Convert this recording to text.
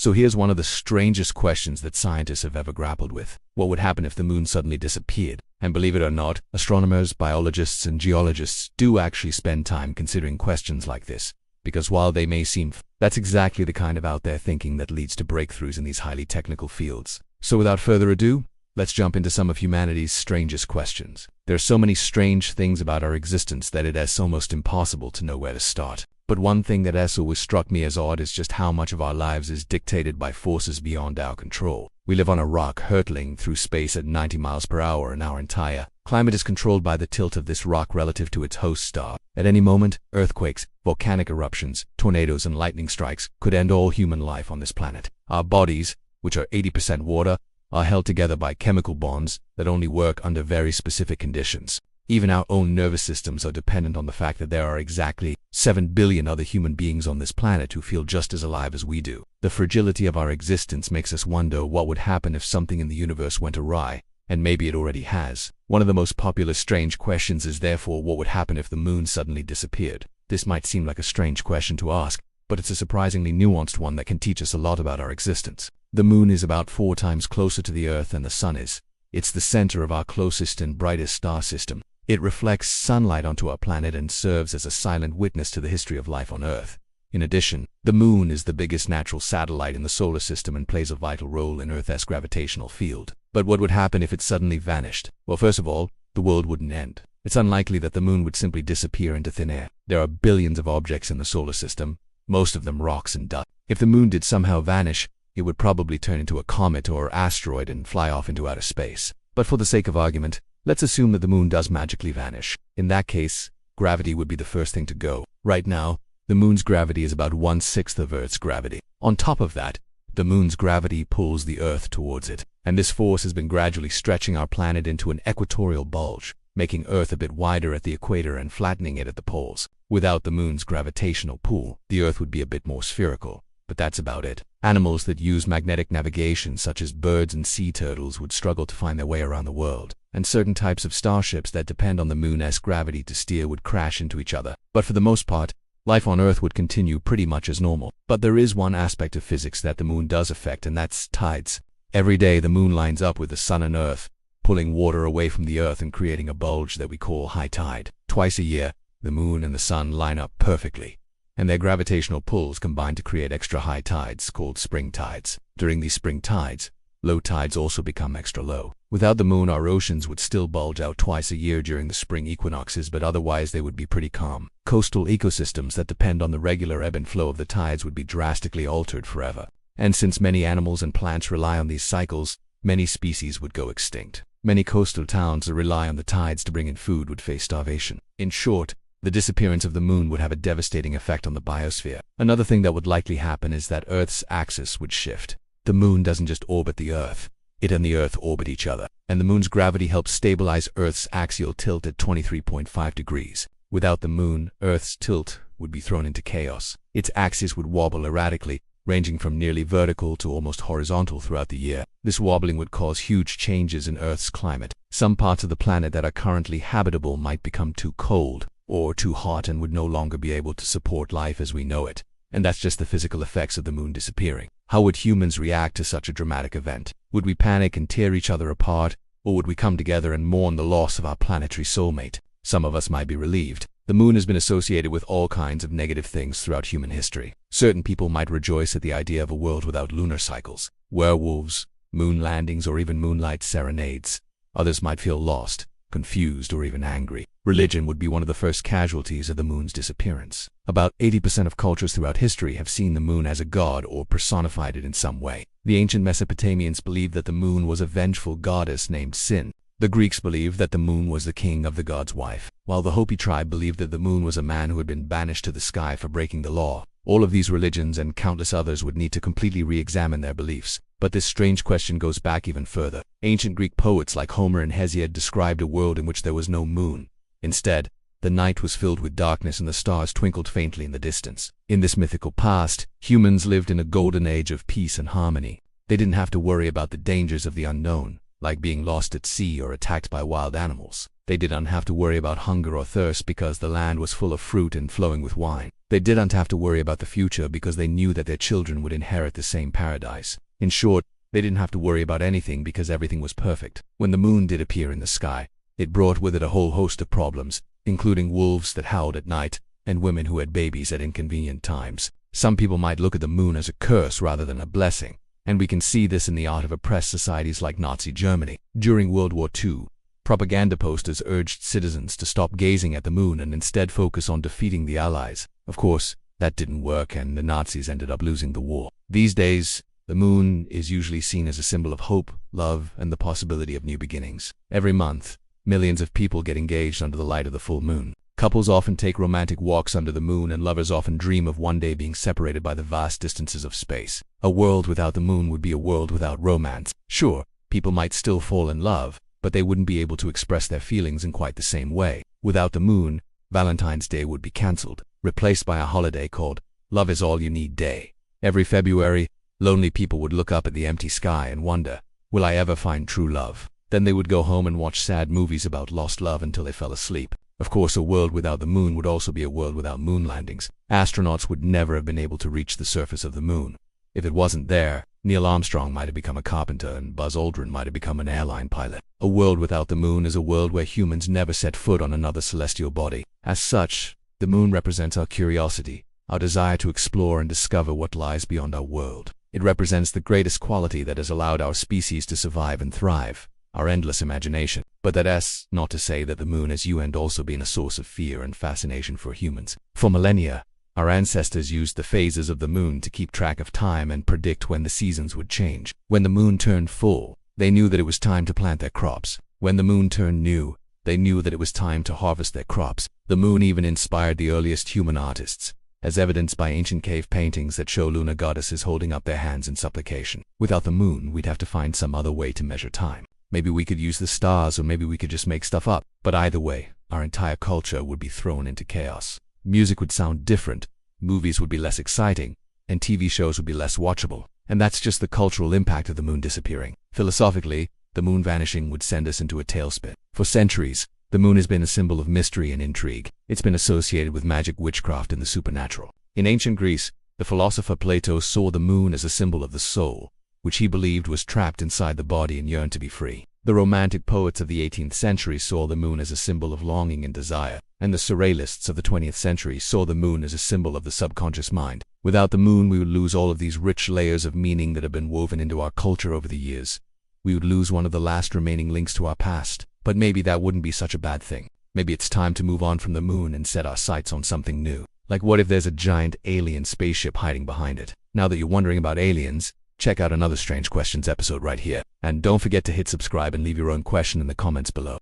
So here's one of the strangest questions that scientists have ever grappled with. What would happen if the moon suddenly disappeared? And believe it or not, astronomers, biologists, and geologists do actually spend time considering questions like this. Because while they may seem that's exactly the kind of out there thinking that leads to breakthroughs in these highly technical fields. So without further ado, let's jump into some of humanity's strangest questions. There are so many strange things about our existence that it is almost impossible to know where to start. But one thing that has always struck me as odd is just how much of our lives is dictated by forces beyond our control. We live on a rock hurtling through space at 90 miles per hour, and our entire climate is controlled by the tilt of this rock relative to its host star. At any moment, earthquakes, volcanic eruptions, tornadoes, and lightning strikes could end all human life on this planet. Our bodies, which are 80% water, are held together by chemical bonds that only work under very specific conditions. Even our own nervous systems are dependent on the fact that there are exactly 7 billion other human beings on this planet who feel just as alive as we do. The fragility of our existence makes us wonder what would happen if something in the universe went awry, and maybe it already has. One of the most popular strange questions is therefore what would happen if the moon suddenly disappeared. This might seem like a strange question to ask, but it's a surprisingly nuanced one that can teach us a lot about our existence. The moon is about 4 times closer to the Earth than the sun is. It's the center of our closest and brightest star system. It reflects sunlight onto our planet and serves as a silent witness to the history of life on Earth. In addition, the moon is the biggest natural satellite in the solar system and plays a vital role in Earth's gravitational field. But what would happen if it suddenly vanished? Well, first of all, the world wouldn't end. It's unlikely that the moon would simply disappear into thin air. There are billions of objects in the solar system, most of them rocks and dust. If the moon did somehow vanish, it would probably turn into a comet or asteroid and fly off into outer space. But for the sake of argument, let's assume that the moon does magically vanish. In that case, gravity would be the first thing to go. Right now, the moon's gravity is about 1/6 of Earth's gravity. On top of that, the moon's gravity pulls the Earth towards it, and this force has been gradually stretching our planet into an equatorial bulge, making Earth a bit wider at the equator and flattening it at the poles. Without the moon's gravitational pull, the Earth would be a bit more spherical, but that's about it. Animals that use magnetic navigation, such as birds and sea turtles, would struggle to find their way around the world, and certain types of starships that depend on the moon's gravity to steer would crash into each other. But for the most part, life on Earth would continue pretty much as normal. But there is one aspect of physics that the moon does affect, and that's tides. Every day the moon lines up with the sun and Earth, pulling water away from the Earth and creating a bulge that we call high tide. Twice a year, the moon and the sun line up perfectly, and their gravitational pulls combine to create extra high tides called spring tides. During these spring tides, low tides also become extra low. Without the moon, our oceans would still bulge out twice a year during the spring equinoxes, but otherwise they would be pretty calm. Coastal ecosystems that depend on the regular ebb and flow of the tides would be drastically altered forever. And since many animals and plants rely on these cycles, many species would go extinct. Many coastal towns that rely on the tides to bring in food would face starvation. In short, the disappearance of the moon would have a devastating effect on the biosphere. Another thing that would likely happen is that Earth's axis would shift. The moon doesn't just orbit the Earth, it and the Earth orbit each other, and the moon's gravity helps stabilize Earth's axial tilt at 23.5 degrees. Without the moon, Earth's tilt would be thrown into chaos. Its axis would wobble erratically, ranging from nearly vertical to almost horizontal throughout the year. This wobbling would cause huge changes in Earth's climate. Some parts of the planet that are currently habitable might become too cold or too hot and would no longer be able to support life as we know it. And that's just the physical effects of the moon disappearing. How would humans react to such a dramatic event? Would we panic and tear each other apart, or would we come together and mourn the loss of our planetary soulmate? Some of us might be relieved. The moon has been associated with all kinds of negative things throughout human history. Certain people might rejoice at the idea of a world without lunar cycles, werewolves, moon landings, or even moonlight serenades. Others might feel lost, confused, or even angry. Religion would be one of the first casualties of the moon's disappearance. About 80% of cultures throughout history have seen the moon as a god or personified it in some way. The ancient Mesopotamians believed that the moon was a vengeful goddess named Sin. The Greeks believed that the moon was the king of the god's wife, while the Hopi tribe believed that the moon was a man who had been banished to the sky for breaking the law. All of these religions and countless others would need to completely re-examine their beliefs. But this strange question goes back even further. Ancient Greek poets like Homer and Hesiod described a world in which there was no moon. Instead, the night was filled with darkness and the stars twinkled faintly in the distance. In this mythical past, humans lived in a golden age of peace and harmony. They didn't have to worry about the dangers of the unknown, like being lost at sea or attacked by wild animals. They didn't have to worry about hunger or thirst because the land was full of fruit and flowing with wine. They didn't have to worry about the future because they knew that their children would inherit the same paradise. In short, they didn't have to worry about anything because everything was perfect. When the moon did appear in the sky, it brought with it a whole host of problems, including wolves that howled at night and women who had babies at inconvenient times. Some people might look at the moon as a curse rather than a blessing, and we can see this in the art of oppressed societies like Nazi Germany. During World War II, propaganda posters urged citizens to stop gazing at the moon and instead focus on defeating the Allies. Of course, that didn't work and the Nazis ended up losing the war. These days, the moon is usually seen as a symbol of hope, love, and the possibility of new beginnings. Every month, millions of people get engaged under the light of the full moon. Couples often take romantic walks under the moon, and lovers often dream of one day being separated by the vast distances of space. A world without the moon would be a world without romance. Sure, people might still fall in love, but they wouldn't be able to express their feelings in quite the same way. Without the moon, Valentine's Day would be cancelled, replaced by a holiday called Love Is All You Need Day. Every February, lonely people would look up at the empty sky and wonder, will I ever find true love? Then they would go home and watch sad movies about lost love until they fell asleep. Of course, a world without the moon would also be a world without moon landings. Astronauts would never have been able to reach the surface of the moon. If it wasn't there, Neil Armstrong might have become a carpenter and Buzz Aldrin might have become an airline pilot. A world without the moon is a world where humans never set foot on another celestial body. As such, the moon represents our curiosity, our desire to explore and discover what lies beyond our world. It represents the greatest quality that has allowed our species to survive and thrive, our endless imagination. But that's not to say that the moon has also been a source of fear and fascination for humans. For millennia, our ancestors used the phases of the moon to keep track of time and predict when the seasons would change. When the moon turned full, they knew that it was time to plant their crops. When the moon turned new, they knew that it was time to harvest their crops. The moon even inspired the earliest human artists, as evidenced by ancient cave paintings that show lunar goddesses holding up their hands in supplication. Without the moon, we'd have to find some other way to measure time. Maybe we could use the stars, or maybe we could just make stuff up. But either way, our entire culture would be thrown into chaos. Music would sound different, movies would be less exciting, and TV shows would be less watchable. And that's just the cultural impact of the moon disappearing. Philosophically, the moon vanishing would send us into a tailspin. For centuries, the moon has been a symbol of mystery and intrigue. It's been associated with magic, witchcraft, and the supernatural. In ancient Greece, the philosopher Plato saw the moon as a symbol of the soul, which he believed was trapped inside the body and yearned to be free. The Romantic poets of the 18th century saw the moon as a symbol of longing and desire, and the Surrealists of the 20th century saw the moon as a symbol of the subconscious mind. Without the moon, we would lose all of these rich layers of meaning that have been woven into our culture over the years. We would lose one of the last remaining links to our past. But maybe that wouldn't be such a bad thing. Maybe it's time to move on from the moon and set our sights on something new. Like, what if there's a giant alien spaceship hiding behind it? Now that you're wondering about aliens, check out another Strange Questions episode right here. And don't forget to hit subscribe and leave your own question in the comments below.